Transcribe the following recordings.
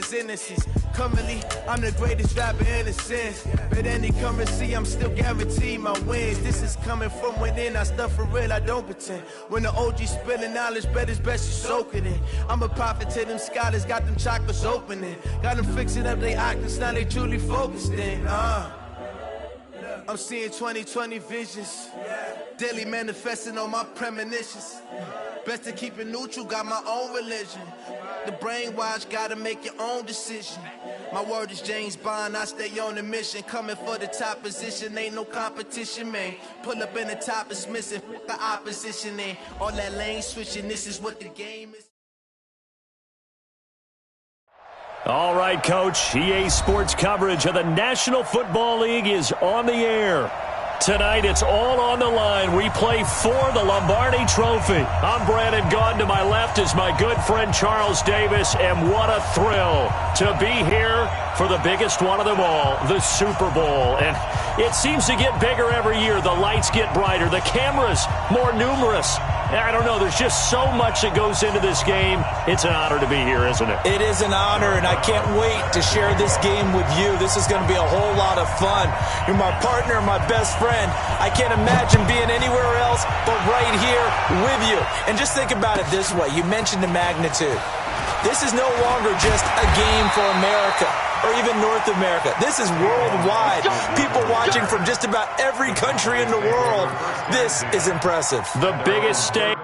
his innocence. Currently, I'm the greatest rapper in a sense. But any currency, I'm still guaranteed my wins. This is coming from within, I stuff for real, I don't pretend. When the OG spilling knowledge, bet it's best you soak it in. I'm a prophet to them scholars, got them chakras opening. Got them fixing up their octaves, now they truly focused in. I'm seeing 2020 visions. Daily manifesting on my premonitions. Best to keep it neutral, got my own religion. The brainwash, gotta make your own decision. My word is James Bond, I stay on the mission. Coming for the top position, ain't no competition, man. Pull up in the top, it's missing, the opposition in. All that lane switching, this is what the game is. All right, Coach, EA Sports coverage of the National Football League is on the air. Tonight, it's all on the line. We play for the Lombardi Trophy. I'm Brandon Gaudin. To my left is my good friend Charles Davis, and what a thrill to be here for the biggest one of them all, the Super Bowl. And it seems to get bigger every year. The lights get brighter. The cameras more numerous. I don't know. There's just so much that goes into this game. It's an honor to be here, isn't it? It is an honor, and I can't wait to share this game with you. This is going to be a whole lot of fun. You're my partner, my best friend. I can't imagine being anywhere else but right here with you. And just think about it this way. You mentioned the magnitude. This is no longer just a game for America or even North America. This is worldwide. People watching from just about every country in the world. This is impressive. The biggest stage.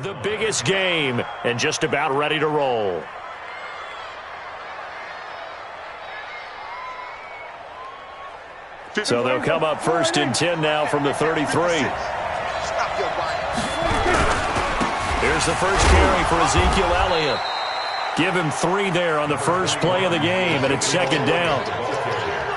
The biggest game, and just about ready to roll. So they'll come up first and 10 now from the 33. Here's the first carry for Ezekiel Elliott. Give him 3 there on the first play of the game, and it's second down.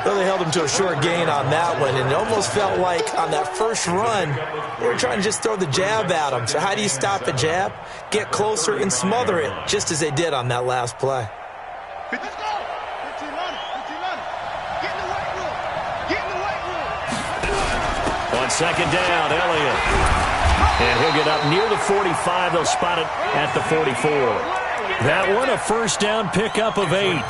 Well, they held him to a short gain on that one, and it almost felt like on that first run, they were trying to just throw the jab at him. So how do you stop a jab? Get closer and smother it, just as they did on that last play. Let's go. 15 on it. 15 on it. Get in the weight room. Get in the weight room. On second down, Elliott. And he'll get up near the 45. They'll spot it at the 44. That one, a first down pickup of 8.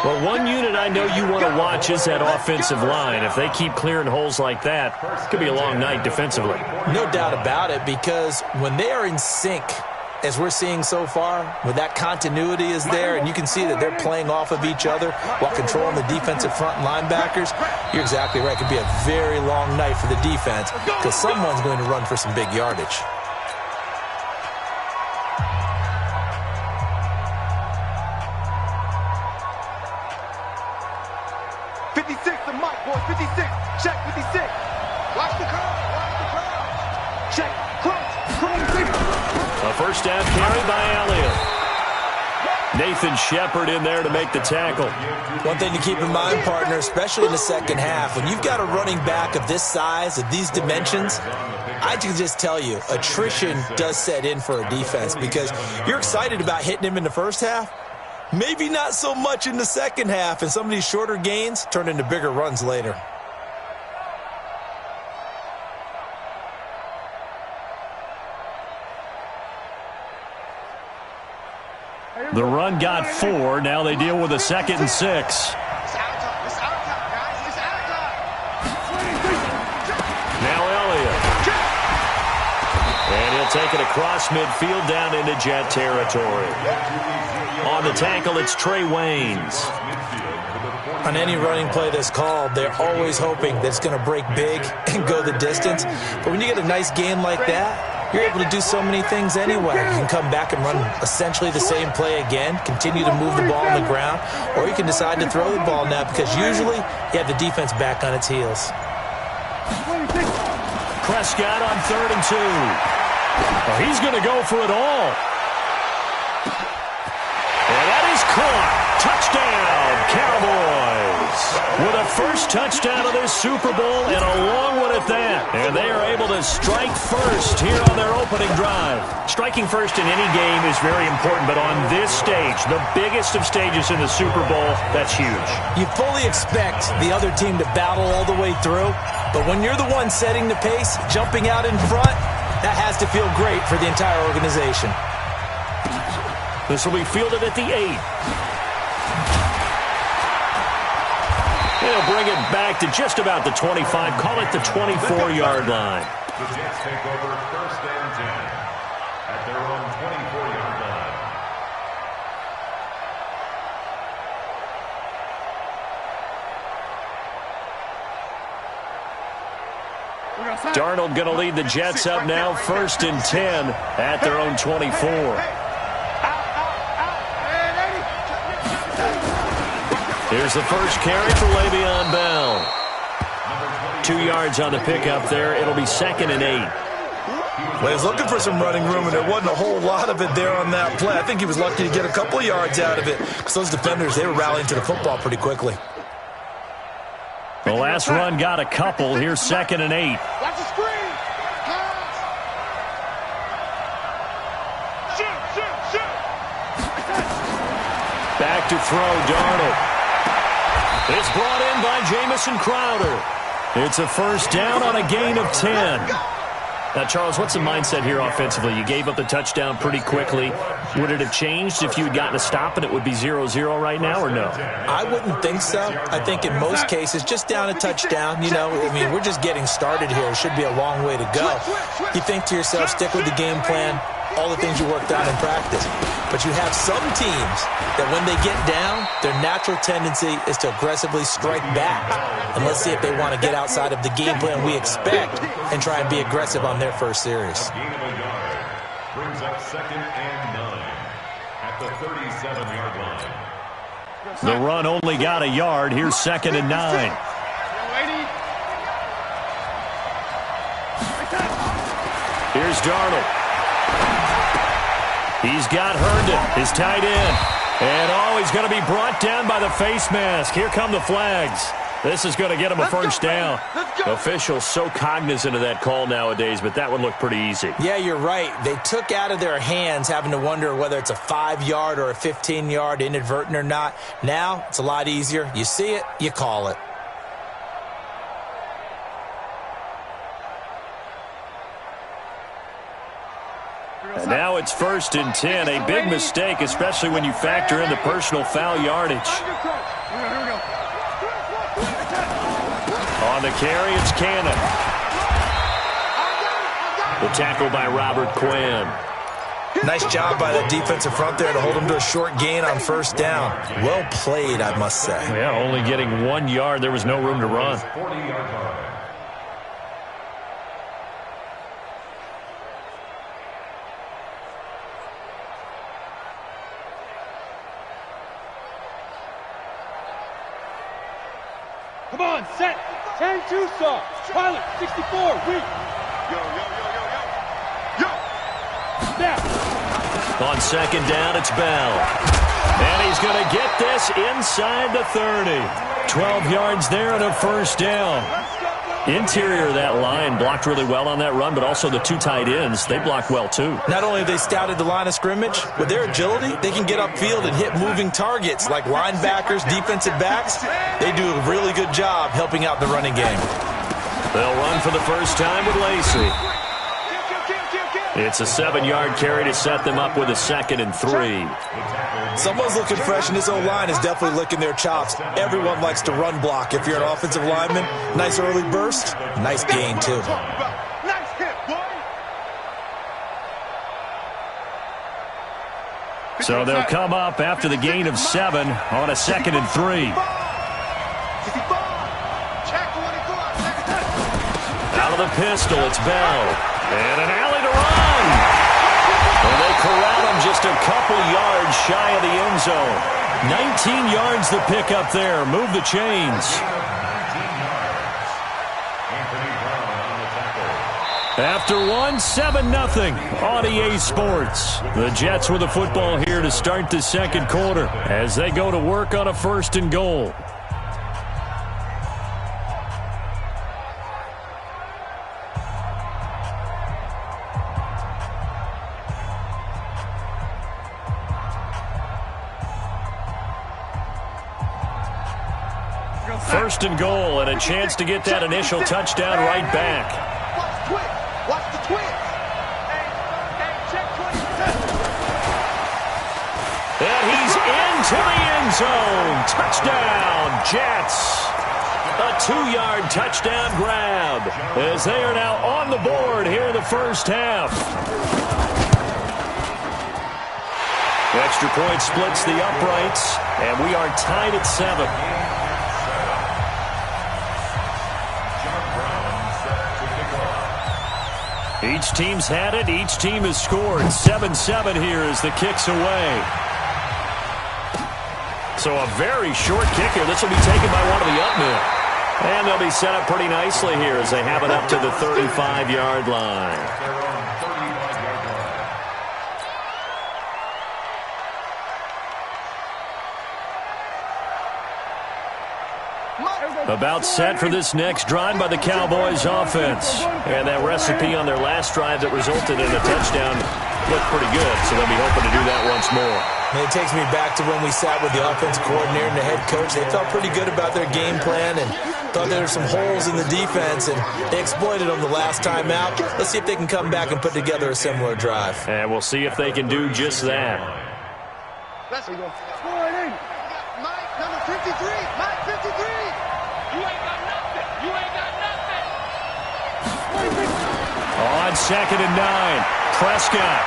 Well, one unit I know you want to watch is that offensive line. If they keep clearing holes like that, it could be a long night defensively. No doubt about it, because when they are in sync, as we're seeing so far, when that continuity is there and you can see that they're playing off of each other while controlling the defensive front linebackers, you're exactly right. It could be a very long night for the defense because someone's going to run for some big yardage. Check 56. Watch the curve. Watch the curve. Check. A first down carry by Elliott. Nathan Shepard in there to make the tackle. One thing to keep in mind, partner, especially in the second half, when you've got a running back of this size, of these dimensions, I can just tell you, attrition does set in for a defense because you're excited about hitting him in the first half. Maybe not so much in the second half, and some of these shorter gains turn into bigger runs later. The run got 4. Now they deal with a 2nd and 6. It's out of time. It's out of time, guys. It's out of time. Now Elliott. And he'll take it across midfield down into Jet territory. On the tackle, it's Trey Waynes. On any running play that's called, they're always hoping that it's going to break big and go the distance. But when you get a nice gain like that, you're able to do so many things anyway. You can come back and run essentially the same play again, continue to move the ball on the ground, or you can decide to throw the ball now because usually you have the defense back on its heels. Prescott on 3rd and 2. Well, he's going to go for it all. And that is caught. Touchdown, Cowboys. With a first touchdown of this Super Bowl and a long one at that. And they are able to strike first here on their opening drive. Striking first in any game is very important, but on this stage, the biggest of stages in the Super Bowl, that's huge. You fully expect the other team to battle all the way through, but when you're the one setting the pace, jumping out in front, that has to feel great for the entire organization. This will be fielded at the 8. They'll bring it back to just about the 25. Call it the 24-yard line. The Jets take over 1st and 10 at their own 24-yard line. Darnold going to lead the Jets up now, 1st and 10 at their own 24. Here's the first carry for Le'Veon Bell. 2 yards on the pickup there. It'll be 2nd and 8. Well, he's looking for some running room, and there wasn't a whole lot of it there on that play. I think he was lucky to get a couple of yards out of it because those defenders, they were rallying to the football pretty quickly. The last run got a couple. Here's 2nd and 8. Watch the screen. Shoot. Back to throw, Darnold. It's brought in by Jamison Crowder. It's a first down on a gain of 10. Now, Charles, what's the mindset here offensively? You gave up the touchdown pretty quickly. Would it have changed if you had gotten a stop and it would be 0-0 right now, or no? I wouldn't think so. I think in most cases, just down a touchdown, we're just getting started here. It should be a long way to go. You think to yourself, stick with the game plan, all the things you worked out in practice. But you have some teams that when they get down, their natural tendency is to aggressively strike back. And let's see if they want to get outside of the game plan we expect and try and be aggressive on their first series. Gain of a yard brings up 2nd and 9 at the 37-yard line. The run only got a yard. Here's 2nd and 9. Here's Darnold. He's got Herndon, his tight end. And, he's going to be brought down by the face mask. Here come the flags. This is going to get him a first down. Officials so cognizant of that call nowadays, but that would look pretty easy. Yeah, you're right. They took out of their hands having to wonder whether it's a 5-yard or a 15-yard inadvertent or not. Now, it's a lot easier. You see it, you call it. And now it's 1st and 10. A big mistake, especially when you factor in the personal foul yardage. On the carry, it's Cannon. The tackle by Robert Quinn. Nice job by the defensive front there to hold him to a short gain on first down. Well played, I must say. Yeah, only getting 1 yard. There was no room to run. 40-yard line. Come on, set. 10-2 saw. Pilot, 64, weak. Yo. Snap. On 2nd down, it's Bell. And he's going to get this inside the 30. 12 yards there and a first down. Interior of that line blocked really well on that run, but also the 2 tight ends, they blocked well too. Not only have they scouted the line of scrimmage, with their agility, they can get upfield and hit moving targets like linebackers, defensive backs. They do a really good job helping out the running game. They'll run for the first time with Lacey. It's a 7-yard carry to set them up with a 2nd and 3. Someone's looking fresh, and this O-line is definitely licking their chops. Everyone likes to run block. If you're an offensive lineman, nice early burst, nice gain too. Nice hit, boy. So they'll come up after the gain of 7 on a 2nd and 3. Out of the pistol, it's Bell. And an alley to run. And they corral him just a couple yards shy of the end zone. 19 yards the pickup there. Move the chains. After one, 7-0 on EA Sports. The Jets with the football here to start the second quarter as they go to work on a 1st and goal. First and goal, and a chance to get that initial touchdown right back. Watch the twist. And he's into the end zone. Touchdown, Jets. A 2-yard touchdown grab as they are now on the board here in the first half. Extra point splits the uprights, and we are tied at 7. Each team's had it. Each team has scored. 7-7 here as the kick's away. So a very short kick here. This will be taken by one of the up men. And they'll be set up pretty nicely here as they have it up to the 35-yard line. About set for this next drive by the Cowboys offense. And that recipe on their last drive that resulted in a touchdown looked pretty good, so they'll be hoping to do that once more. And it takes me back to when we sat with the offensive coordinator and the head coach. They felt pretty good about their game plan and thought there were some holes in the defense, and they exploited them the last time out. Let's see if they can come back and put together a similar drive. And we'll see if they can do just that. Let's go. Mike, number 53. Mike, 53. You ain't got nothing. You ain't got nothing. On 2nd and 9, Prescott.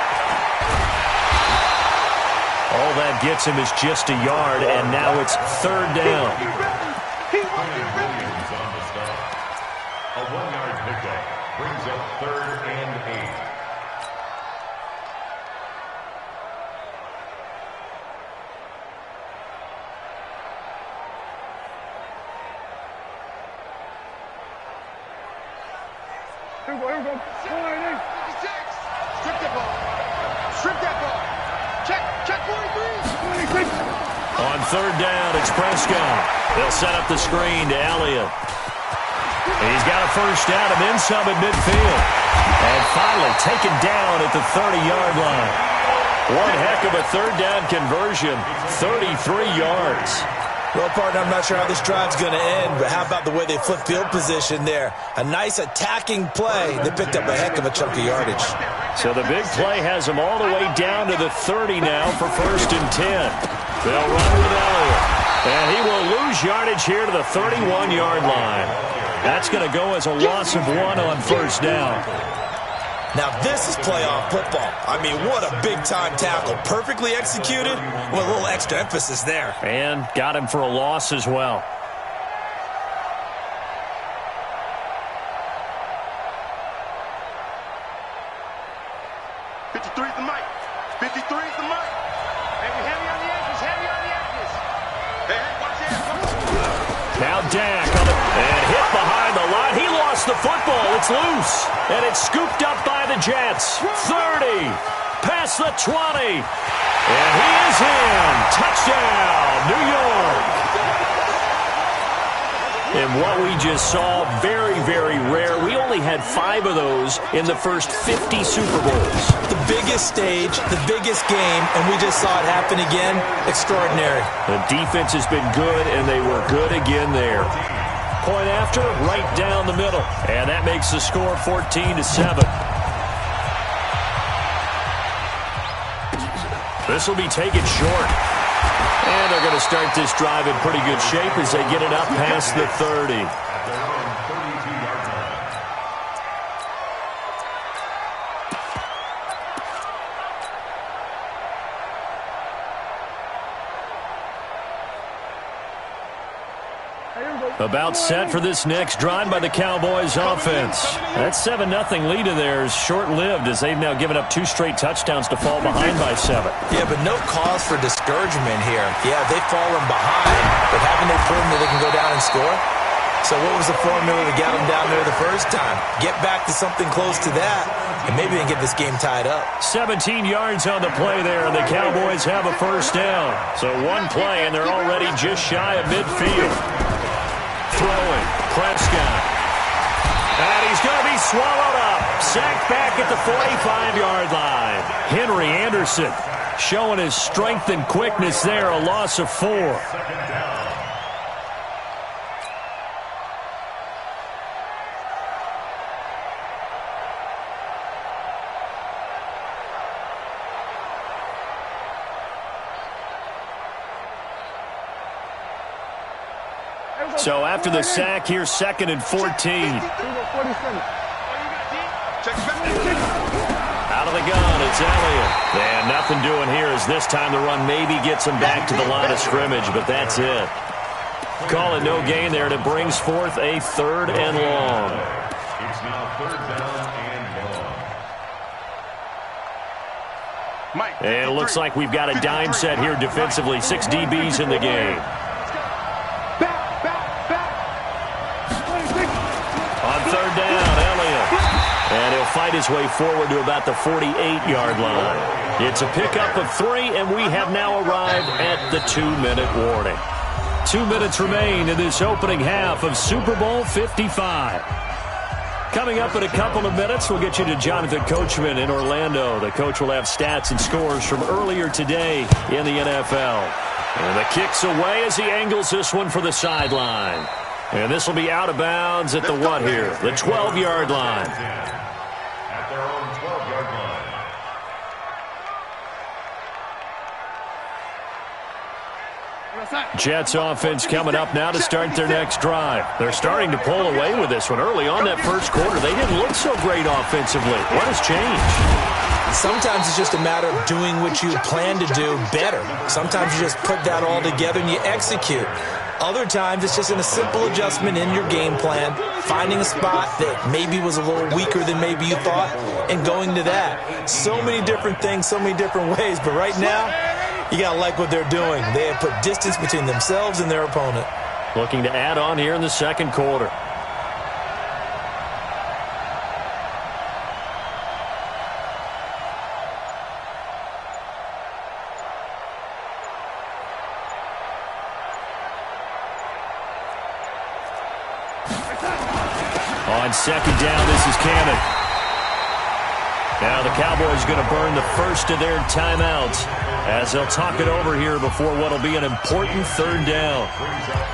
All that gets him is just a yard, and now it's 3rd down. Williams on the stop. A 1-yard pickup brings up 3rd and 8. Here we go. Strip that ball. Strip that ball. Check 43. On 3rd down, it's Prescott. They'll set up the screen to Elliott. He's got a first down and then some at midfield. And finally taken down at the 30-yard line. One heck of a 3rd down conversion, 33 yards. Well, partner, I'm not sure how this drive's going to end, but how about the way they flip field position there? A nice attacking play. They picked up a heck of a chunk of yardage. So the big play has them all the way down to the 30 now for 1st and 10. They'll run with Elliott. And he will lose yardage here to the 31-yard line. That's going to go as a loss of 1 on 1st down. Now this is playoff football. I mean, what a big-time tackle. Perfectly executed with a little extra emphasis there. And got him for a loss as well. Now Dak on and hit behind the line. He lost the football. It's loose. And it's scooped up by the Jets. 30. Past the 20. And he is in. Touchdown, New York. And what we just saw, very, very rare. We only had 5 of those in the first 50 Super Bowls. The biggest stage, the biggest game, and we just saw it happen again. Extraordinary. The defense has been good, and they were good again there. Point after, right down the middle. And that makes the score 14-7. This will be taken short. And they're going to start this drive in pretty good shape as they get it up past the 30. About set for this next drive by the Cowboys offense. That 7-0 lead of theirs short-lived as they've now given up 2 straight touchdowns to fall behind by 7. Yeah, but no cause for discouragement here. Yeah, they've fallen behind, but haven't they proven that they can go down and score? So what was the formula that got them down there the first time? Get back to something close to that, and maybe they get this game tied up. 17 yards on the play there, and the Cowboys have a first down. So one play, and they're already just shy of midfield. Throwing, Prescott. And he's going to be swallowed up. Sacked back at the 45-yard line. Henry Anderson showing his strength and quickness there, a loss of 4. So after the sack, here's 2nd and 14. Out of the gun, it's Elliott. And nothing doing here as this time the run maybe gets him back to the line of scrimmage, but that's it. Call it no gain there, and it brings forth a 3rd and long. It's now 3rd down and long. And it looks like we've got a dime set here defensively. 6 DBs in the game. On 3rd down, Elliott. And he'll fight his way forward to about the 48-yard line. It's a pickup of 3, and we have now arrived at the 2-minute warning. 2 minutes remain in this opening half of Super Bowl 55. Coming up in a couple of minutes, we'll get you to Jonathan Coachman in Orlando. The coach will have stats and scores from earlier today in the NFL. And the kick's away as he angles this one for the sideline. And this will be out of bounds at the what here? The 12-yard line. At their own 12-yard line. Jets offense coming up now to start their next drive. They're starting to pull away with this one. Early on that first quarter, they didn't look so great offensively. What has changed? Sometimes it's just a matter of doing what you plan to do better. Sometimes you just put that all together and you execute. Other times it's just a simple adjustment in your game plan, finding a spot that maybe was a little weaker than maybe you thought, and going to that. So many different things, so many different ways, but right now, you got to like what they're doing. They have put distance between themselves and their opponent. Looking to add on here in the second quarter. On 2nd down, this is Cannon. Now the Cowboys going to burn the first of their timeouts as they'll talk it over here before what will be an important 3rd down.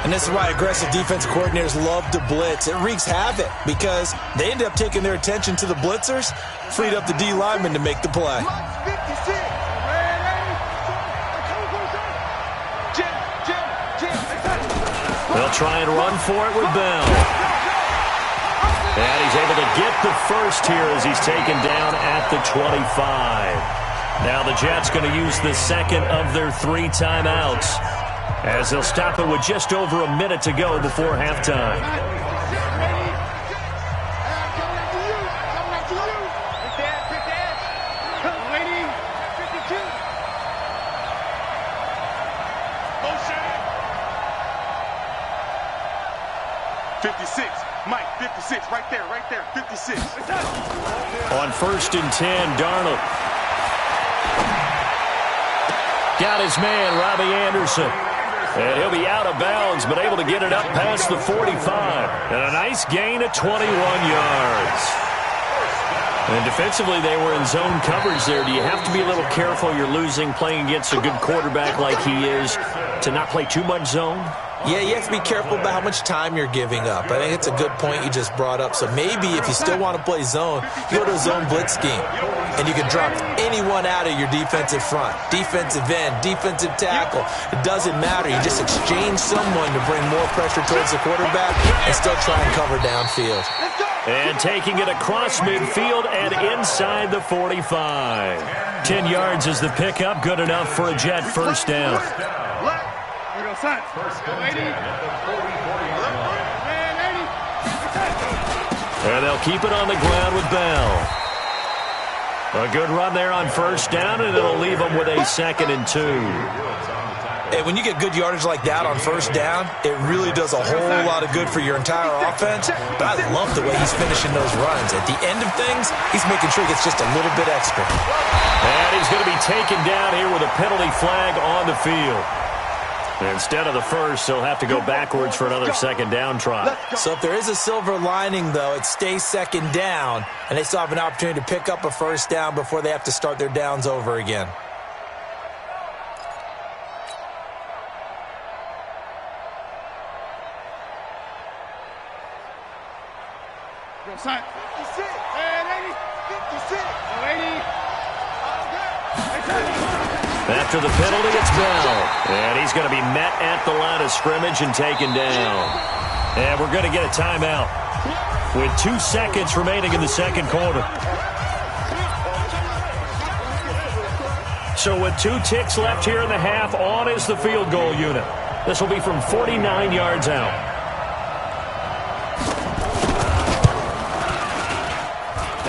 And this is why aggressive defensive coordinators love to blitz. It wreaks havoc because they end up taking their attention to the blitzers, freed up the D lineman to make the play. They'll try and run for it with Bell. And he's able to get the first here as he's taken down at the 25. Now the Jets going to use the second of their 3 timeouts as they'll stop it with just over a minute to go before halftime. Mike, 56, right there, 56. On 1st and 10, Darnold. Got his man, Robbie Anderson. And he'll be out of bounds, but able to get it up past the 45. And a nice gain of 21 yards. And defensively, they were in zone coverage there. Do you have to be a little careful? You're losing, playing against a good quarterback like he is, to not play too much zone? Yeah, you have to be careful about how much time you're giving up. I think it's a good point you just brought up. So maybe if you still want to play zone, you go to a zone blitz scheme. And you can drop anyone out of your defensive front. Defensive end, defensive tackle. It doesn't matter. You just exchange someone to bring more pressure towards the quarterback and still try and cover downfield. And taking it across midfield and inside the 45. 10 yards is the pickup. Good enough for a Jet first down. And they'll keep it on the ground with Bell. A good run there on first down, and it'll leave them with a 2nd and 2. And when you get good yardage like that on first down, it really does a whole lot of good for your entire offense. But I love the way he's finishing those runs. At the end of things, he's making sure he gets just a little bit extra. And he's going to be taken down here with a penalty flag on the field. Instead of the first, he'll have to go backwards for another second down try. So if there is a silver lining, though, it stays second down, and they still have an opportunity to pick up a first down before they have to start their downs over again. After the penalty, it's Bell. And he's going to be met at the line of scrimmage and taken down. And we're going to get a timeout with 2 seconds remaining in the second quarter. So with 2 ticks left here in the half, on is the field goal unit. This will be from 49 yards out.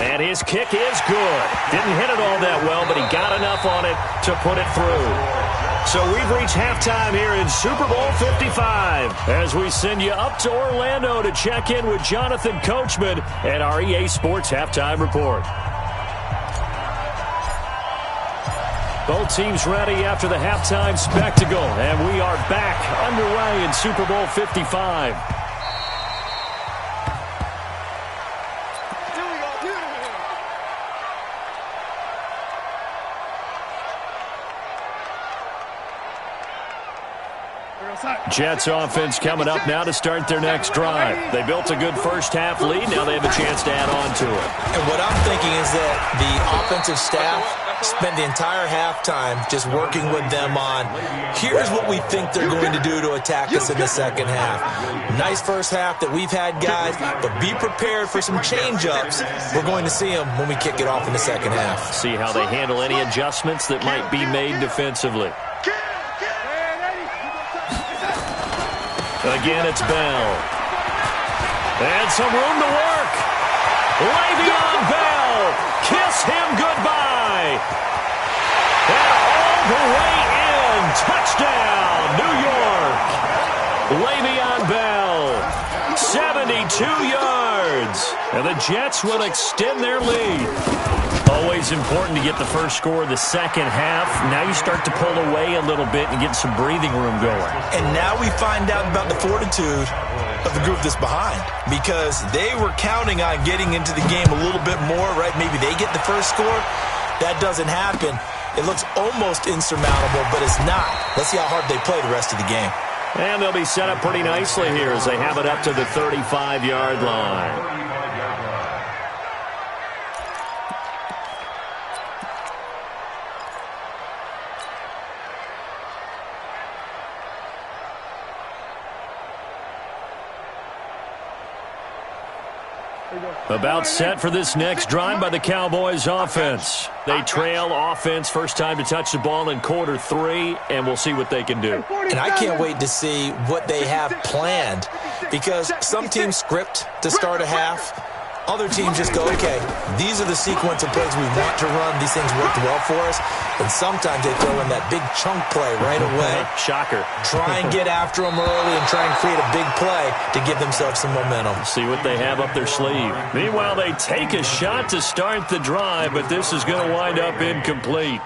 And his kick is good. Didn't hit it all that well, but he got enough on it to put it through. So we've reached halftime here in Super Bowl 55 as we send you up to Orlando to check in with Jonathan Coachman at our EA Sports Halftime Report. Both teams ready after the halftime spectacle, and we are back underway in Super Bowl 55. Jets offense coming up now to start their next drive. They built a good first-half lead. Now they have a chance to add on to it. And what I'm thinking is that the offensive staff spent the entire halftime just working with them on, here's what we think they're going to do to attack us in the second half. Nice first half that we've had, guys, but be prepared for some change-ups. We're going to see them when we kick it off in the second half. See how they handle any adjustments that might be made defensively. Again, it's Bell. And some room to work. Le'Veon Bell. Kiss him goodbye. And all the way in. Touchdown, New York. Le'Veon Bell. 72 yards. And the Jets will extend their lead. Always important to get the first score of the second half. Now you start to pull away a little bit and get some breathing room going. And now we find out about the fortitude of the group that's behind, because they were counting on getting into the game a little bit more, right? Maybe they get the first score. That doesn't happen. It looks almost insurmountable, but it's not. Let's see how hard they play the rest of the game. And they'll be set up pretty nicely here as they have it up to the 35-yard line. About set for this next drive by the Cowboys offense. They trail offense first time to touch the ball in quarter 3, and we'll see what they can do. And I can't wait to see what they have planned, because some teams script to start a half. Other teams just go, okay, these are the sequence of plays we want to run. These things worked well for us. And sometimes they throw in that big chunk play right away. Shocker. Try and get after them early and try and create a big play to give themselves some momentum. See what they have up their sleeve. Meanwhile, they take a shot to start the drive, but this is going to wind up incomplete.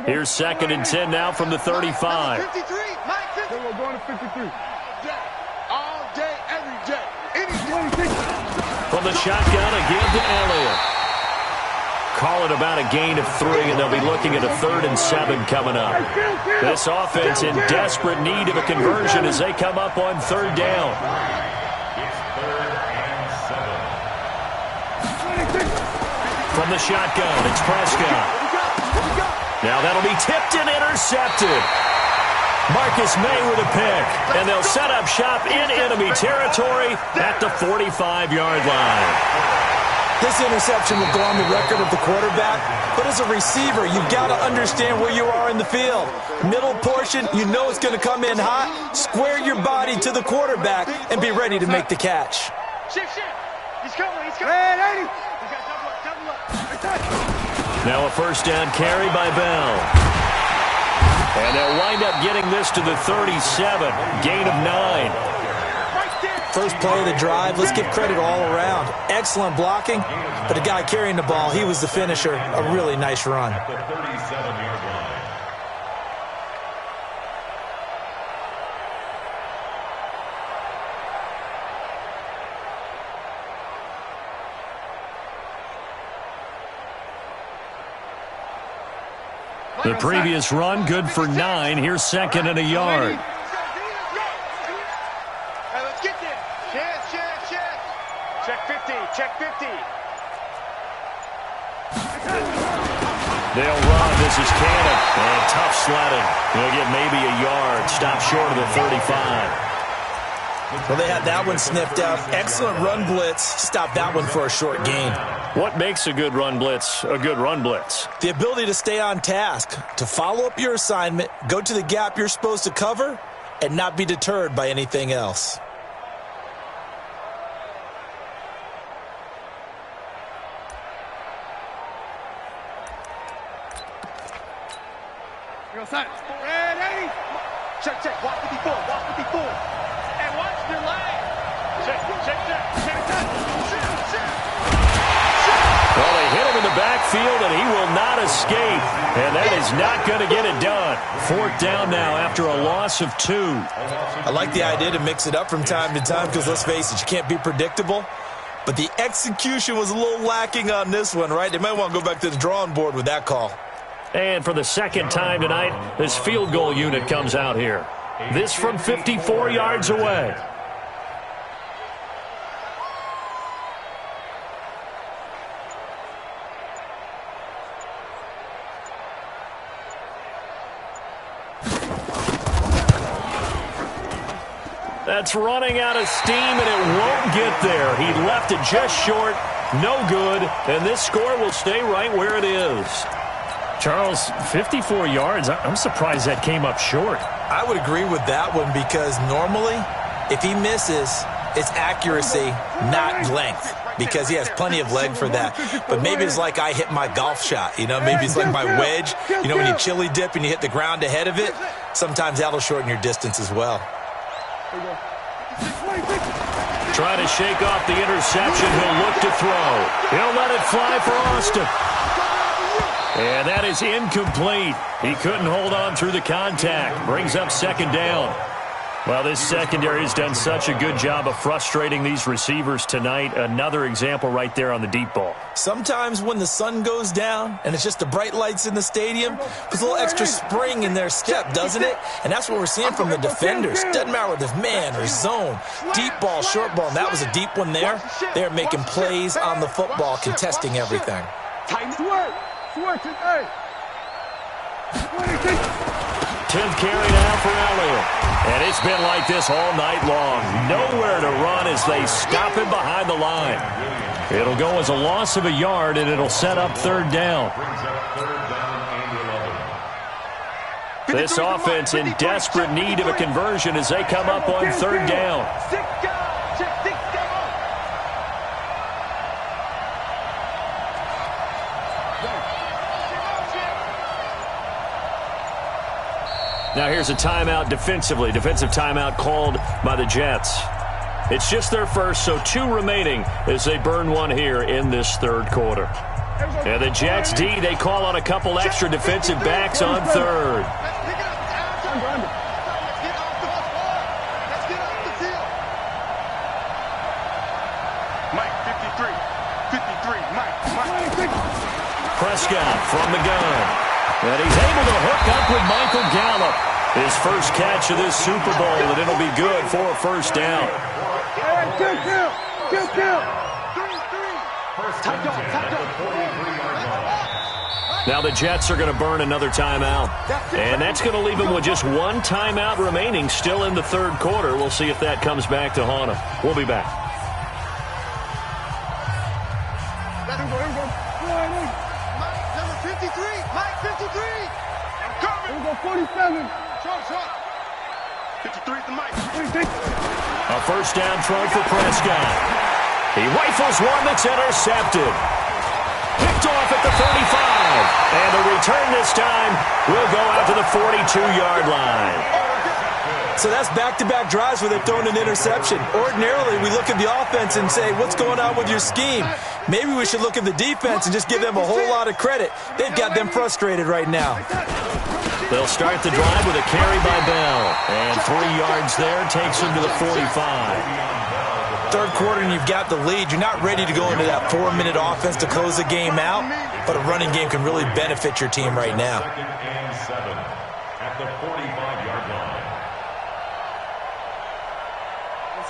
Here's 2nd and 10 now from the 35. 53, Mike 50. We're going to 53. All day, every day. From the shotgun again to Elliott. Call it about a gain of 3, and they'll be looking at a 3rd and 7 coming up. This offense in desperate need of a conversion as they come up on 3rd down. From the shotgun, it's Prescott. Now that'll be tipped and intercepted. Marcus May with a pick. And they'll set up shop in enemy territory at the 45-yard line. This interception will go on the record of the quarterback, but as a receiver, you've got to understand where you are in the field. Middle portion, you know it's going to come in hot. Square your body to the quarterback and be ready to make the catch. Shift. He's coming. He's coming. He's got double up. Now a first down carry by Bell. And they'll wind up getting this to the 37, gain of 9. First play of the drive, let's give credit all around. Excellent blocking, but the guy carrying the ball, he was the finisher. A really nice run. At the 37-yard line. The previous run, good for 9. Here's second and a yard. Check 50. They'll run. This is Cannon. And tough sledding. They'll get maybe a yard. Stop short of the 35. Well, they had that one sniffed out. Excellent run blitz. Stop that one for a short gain. What makes a good run blitz a good run blitz? The ability to stay on task, to follow up your assignment, go to the gap you're supposed to cover, and not be deterred by anything else. Ready? Check. Watch 54. And watch your leg. Check. Well, they hit him in the backfield, and he will not escape. And that is not going to get it done. Fourth down now after a loss of 2. I like the idea to mix it up from time to time because, let's face it, you can't be predictable. But the execution was a little lacking on this one, right? They might want to go back to the drawing board with that call. And for the second time tonight, this field goal unit comes out here. This from 54 yards away. That's running out of steam, and it won't get there. He left it just short. No good. And this score will stay right where it is. Charles, 54 yards. I'm surprised that came up short. I would agree with that one because normally, if he misses, it's accuracy, not length, because he has plenty of leg for that. But maybe it's like I hit my golf shot, you know? Maybe it's like my wedge. You know, when you chili dip and you hit the ground ahead of it, sometimes that'll shorten your distance as well. Trying to shake off the interception. He'll look to throw. He'll let it fly for Austin. And that is incomplete. He couldn't hold on through the contact. Brings up second down. Well, this secondary has done such a good job of frustrating these receivers tonight. Another example right there on the deep ball. Sometimes when the sun goes down and it's just the bright lights in the stadium, puts a little extra spring in their step, doesn't it? And that's what we're seeing from the defenders. Doesn't matter whether it's man or zone, deep ball, short ball, and that was a deep one there. They're making plays on the football, contesting everything. 10th carry now for Elliott. And it's been like this all night long. Nowhere to run as they stop him behind the line. It'll go as a loss of a yard, and it'll set up third down. This offense in desperate need of a conversion as they come up on third down. Now here's a timeout defensively. Defensive timeout called by the Jets. It's just their first, so 2 remaining as they burn one here in this third quarter. And the Jets D, they call on a couple extra defensive backs on third. Prescott from the gun. And he's able to hook up with Michael Gallup. His first catch of this Super Bowl, and it'll be good for a first down. Now the Jets are going to burn another timeout. And that's going to leave them with just 1 timeout remaining still in the third quarter. We'll see if that comes back to haunt them. We'll be back. 47. Short. 53 at the mic. A first down throw for Prescott. He rifles one that's intercepted. Picked off at the 35. And the return this time will go out to the 42-yard line. So that's back-to-back drives where they've thrown an interception. Ordinarily, we look at the offense and say, what's going on with your scheme? Maybe we should look at the defense and just give them a whole lot of credit. They've got them frustrated right now. They'll start the drive with a carry by Bell. And 3 yards there takes them to the 45. Third quarter and you've got the lead. You're not ready to go into that 4-minute offense to close the game out, but a running game can really benefit your team right now. 2nd and 7 at the 45-yard line.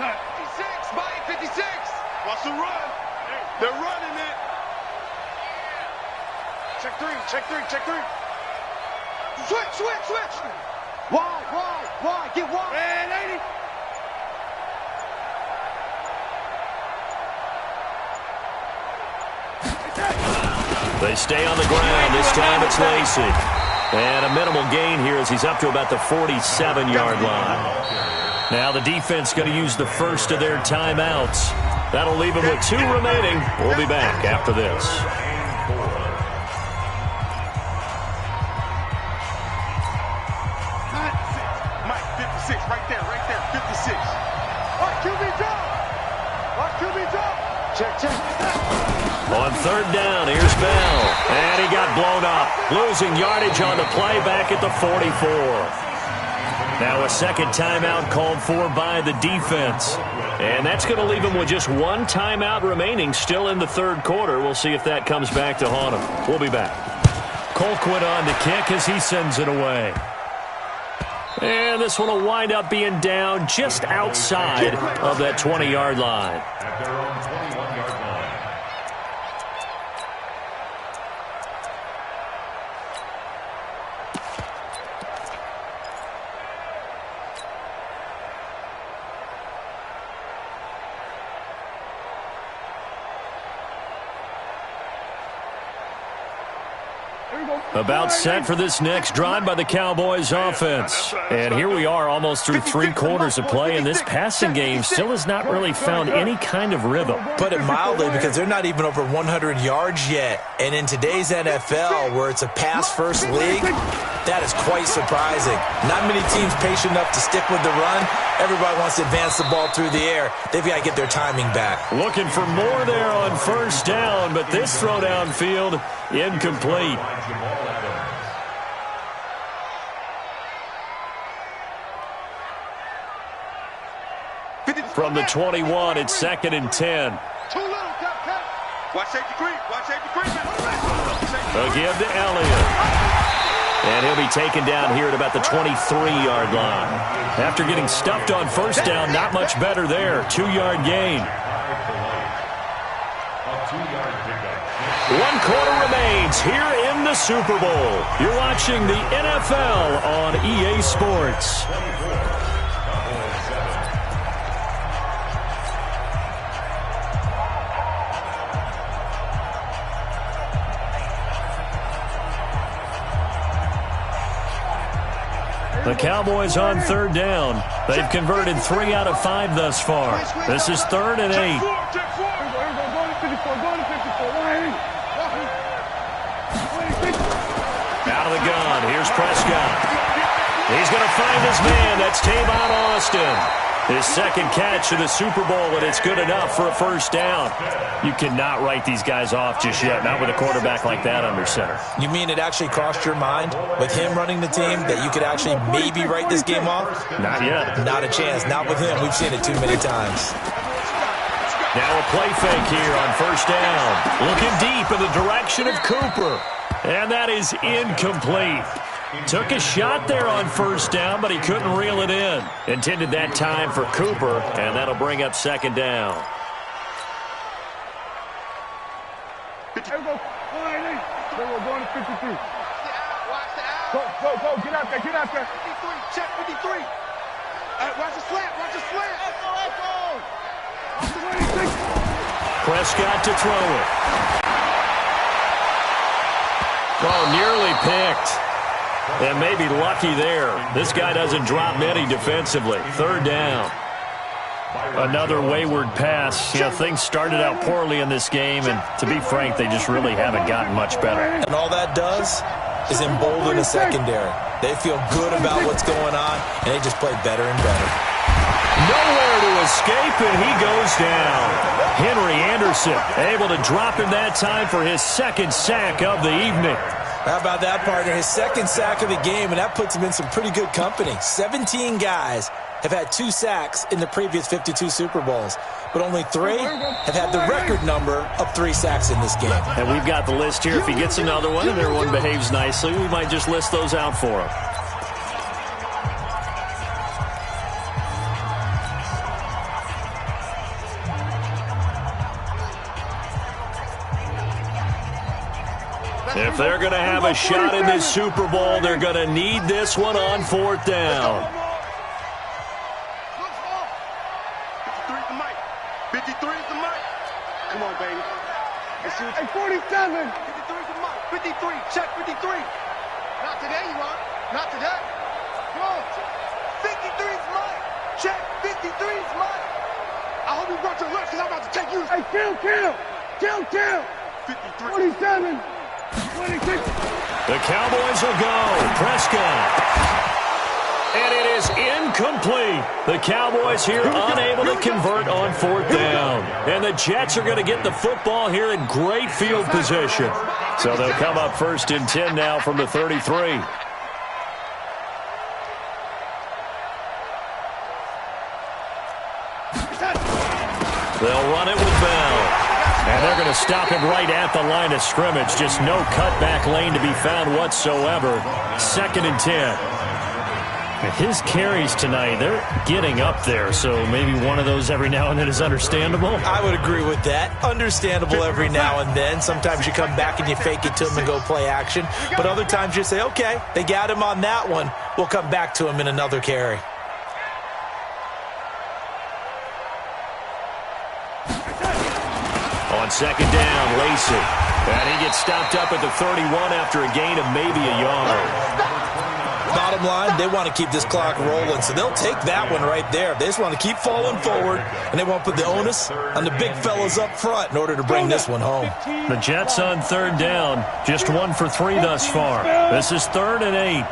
56, Mike, 56. Watch the run. They're running it. Check three. Switch. Wide. Get wide. Man, 80. They stay on the ground. This time it's Lacey. And a minimal gain here as he's up to about the 47-yard line. Now the defense going to use the first of their timeouts. That'll leave them with 2 remaining. We'll be back after this. Mike, 56, right there, 56. QB drop. Check. On third down, here's Bell. And he got blown up. Losing yardage on the play back at the 44. Now a second timeout called for by the defense. And that's going to leave them with just 1 timeout remaining still in the third quarter. We'll see if that comes back to haunt them. We'll be back. Colquitt on to kick as he sends it away. And this one will wind up being down just outside of that 20-yard line. At their own 21-yard line. About set for this next drive by the Cowboys offense. And here we are almost through 3 quarters of play, and this passing game still has not really found any kind of rhythm. Put it mildly, because they're not even over 100 yards yet. And in today's NFL, where it's a pass-first league, that is quite surprising. Not many teams patient enough to stick with the run. Everybody wants to advance the ball through the air. They've got to get their timing back. Looking for more there on first down, but this throw downfield incomplete. From the 21, it's 2nd and 10. Too little, watch safety creep. Again to Elliott. And he'll be taken down here at about the 23-yard line. After getting stuffed on first down, not much better there. 2-yard gain. 1 quarter remains here in the Super Bowl. You're watching the NFL on EA Sports. The Cowboys on third down. They've converted 3 out of 5 thus far. This is 3rd and 8. Out of the gun. Here's Prescott. He's going to find his man. That's Tavon Austin. His second catch of the Super Bowl, and it's good enough for a first down. You cannot write these guys off just yet, not with a quarterback like that under center. You mean it actually crossed your mind with him running the team that you could actually maybe write this game off? Not yet. Not a chance. Not with him. We've seen it too many times. Now a play fake here on first down. Looking deep in the direction of Cooper. And that is incomplete. Took a shot there on first down, but he couldn't reel it in. Intended that time for Cooper, and that'll bring up 2nd down. There we go. We're going to 53. Go. Get out there. 53. Check 53. Watch the slant. Echo. Prescott to throw it. Oh, nearly picked. And maybe lucky there. This guy doesn't drop many defensively. Third down. Another wayward pass. You know, things started out poorly in this game, and to be frank, they just really haven't gotten much better. And all that does is embolden the secondary. They feel good about what's going on, and they just play better and better. Nowhere to escape, and he goes down. Henry Anderson able to drop him that time for his second sack of the evening. How about that, partner? His second sack of the game, and that puts him in some pretty good company. 17 guys have had 2 sacks in the previous 52 Super Bowls, but only 3 have had the record number of 3 sacks in this game. And we've got the list here. If he gets another one and everyone behaves nicely, we might just list those out for him. If they're going to have a shot in this Super Bowl, they're going to need this one on 4th down. 53 is the mic. Come on, baby. Let's see what you... Hey, 47. 53 is the mic. 53. Check 53. Not today, you are. Not today. Come on. 53 is mine. Check 53 is mine. I hope you brought your lunch because I'm about to take you. Hey, kill. 53. 47. 26. The Cowboys will go. Prescott. And it is incomplete. The Cowboys here unable to convert on 4th down. And the Jets are going to get the football here in great field position. So they'll come up 1st and 10 now from the 33. They'll run it with Bell. And they're going to stop him right at the line of scrimmage. Just no cutback lane to be found whatsoever. 2nd and 10. His carries tonight, they're getting up there, so maybe one of those every now and then is understandable. I would agree with that. Understandable every now and then. Sometimes you come back and you fake it to him and go play action. But other times you say, okay, they got him on that one. We'll come back to him in another carry. On 2nd down, Lacey. And he gets stopped up at the 31 after a gain of maybe a yard. Bottom line, they want to keep this clock rolling, so they'll take that one right there. They just want to keep falling forward, and they want to put the onus on the big fellas up front in order to bring this one home. The Jets on 3rd down, just 1 for 3 thus far. This is 3rd and 8.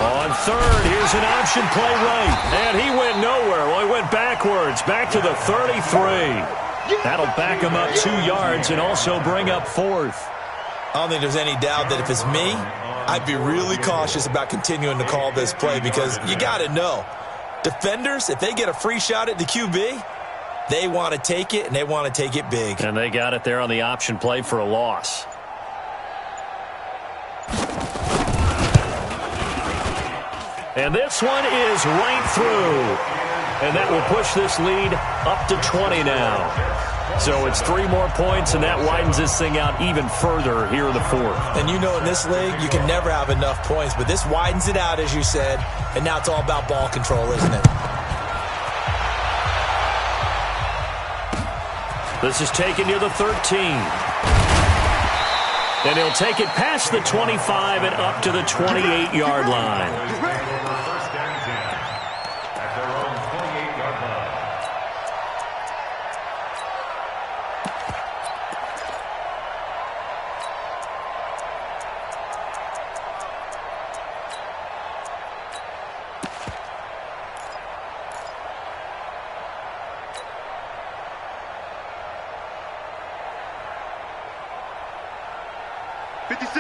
On 3rd, here's an option play right, and he went nowhere. Well, he went backwards, back to the 33. That'll back him up 2 yards and also bring up 4th. I don't think there's any doubt that if it's me, I'd be really cautious about continuing to call this play because you got to know, defenders, if they get a free shot at the QB, they want to take it, and they want to take it big. And they got it there on the option play for a loss. And this one is right through. And that will push this lead up to 20 now. So it's 3 more points, and that widens this thing out even further here in the 4th. And you know in this league, you can never have enough points, but this widens it out, as you said, and now it's all about ball control, isn't it? This is taken near the 13. And he'll take it past the 25 and up to the 28-yard line.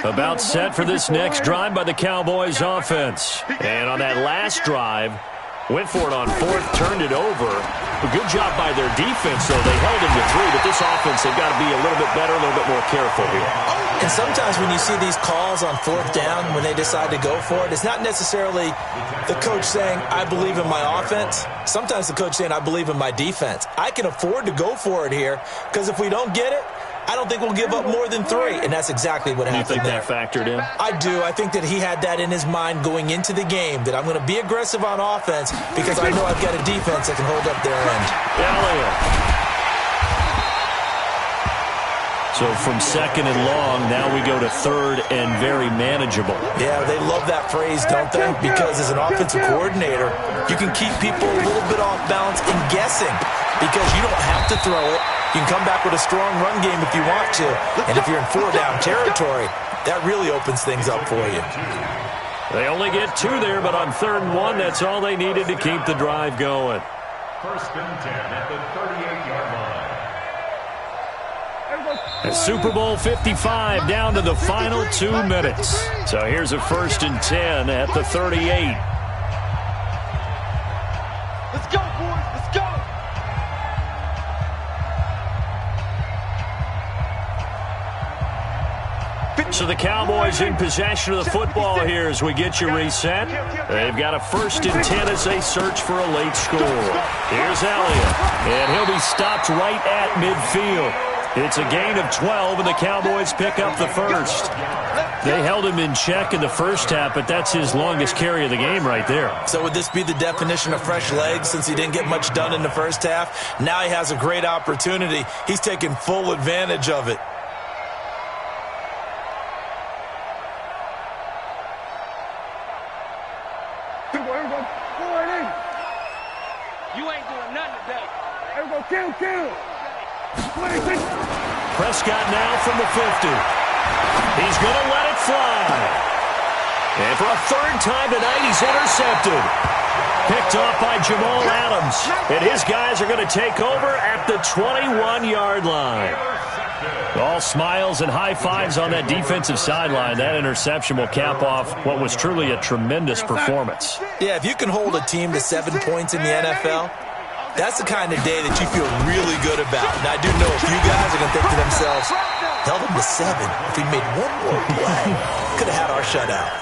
About set for this next drive by the Cowboys offense. And on that last drive, went for it on 4th, turned it over. A good job by their defense, though. They held him to 3, but this offense, they've got to be a little bit better, a little bit more careful here. And sometimes when you see these calls on 4th down, when they decide to go for it, it's not necessarily the coach saying, I believe in my offense. Sometimes the coach saying, I believe in my defense. I can afford to go for it here, because if we don't get it, I don't think we'll give up more than 3, and that's exactly what happened. You think that factored in? I do. I think that he had that in his mind going into the game, that I'm going to be aggressive on offense because I know I've got a defense that can hold up their end. So from second and long, now we go to third and very manageable. Yeah, they love that phrase, don't they? Because as an offensive coordinator, you can keep people a little bit off balance and guessing because you don't have to throw it. You can come back with a strong run game if you want to. And if you're in 4-down territory, that really opens things up for you. They only get 2 there, but on 3rd and 1, that's all they needed to keep the drive going. 1st and 10 at the 38-yard line. And Super Bowl 55 down to the final 2 minutes. So here's a 1st and 10 at the 38. Let's go, boys. Let's go. So the Cowboys in possession of the football here as we get you reset. They've got a 1st and 10 as they search for a late score. Here's Elliott, and he'll be stopped right at midfield. It's a gain of 12, and the Cowboys pick up the first. They held him in check in the first half, but that's his longest carry of the game right there. So would this be the definition of fresh legs since he didn't get much done in the first half? Now he has a great opportunity. He's taking full advantage of it. You ain't doing nothing today. Everybody, kill. Prescott now from the 50. He's going to let it fly. And for a 3rd time tonight, he's intercepted. Picked off by Jamal Adams. And his guys are going to take over at the 21-yard line. All smiles and high fives on that defensive sideline. That interception will cap off what was truly a tremendous performance. Yeah, if you can hold a team to 7 points in the NFL, that's the kind of day that you feel really good about. And I do know a few guys are going to think to themselves, held him to 7. If he made one more play, could have had our shutout.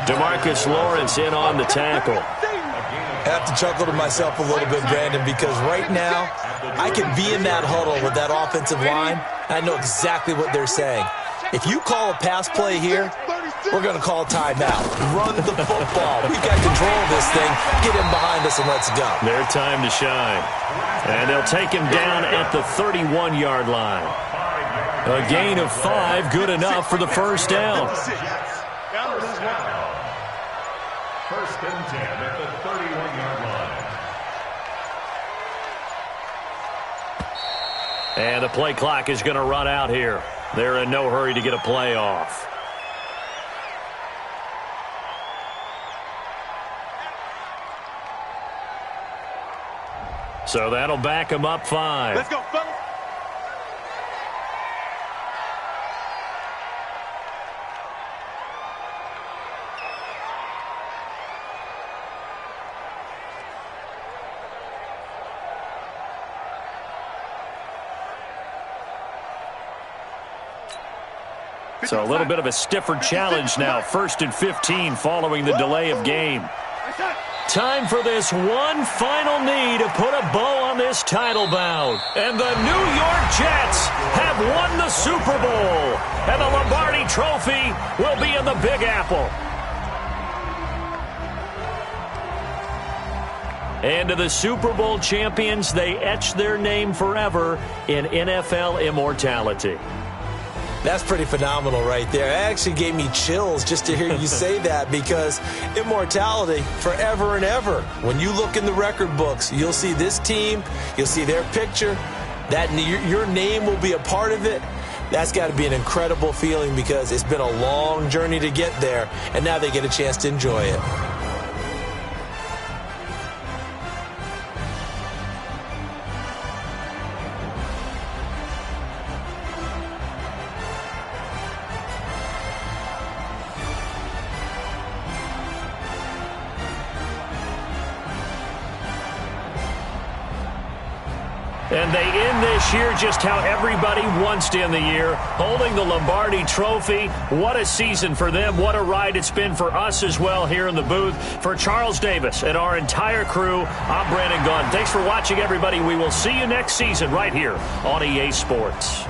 DeMarcus Lawrence in on the tackle. I have to chuckle to myself a little bit, Brandon, because right now I can be in that huddle with that offensive line, and I know exactly what they're saying. If you call a pass play here, we're going to call a timeout. Run the football. We've got control of this thing. Get him behind us and let's go. Their time to shine. And they'll take him down at the 31-yard line. A gain of 5, good enough for the first down. 1st and 10 at the 31-yard line. And the play clock is going to run out here. They're in no hurry to get a play off. So that'll back him up 5. Let's go, fellas. So a little bit of a stiffer challenge now. 1st and 15 following the delay of game. Time for this one final knee to put a bow on this title bout. And the New York Jets have won the Super Bowl. And the Lombardi Trophy will be in the Big Apple. And to the Super Bowl champions, they etch their name forever in NFL immortality. That's pretty phenomenal right there. It actually gave me chills just to hear you say that, because immortality forever and ever. When you look in the record books, you'll see this team, you'll see their picture, that your name will be a part of it. That's got to be an incredible feeling, because it's been a long journey to get there, and now they get a chance to enjoy it. And they end this year just how everybody wants to end the year, holding the Lombardi Trophy. What a season for them. What a ride it's been for us as well here in the booth. For Charles Davis and our entire crew, I'm Brandon Gaudin. Thanks for watching, everybody. We will see you next season right here on EA Sports.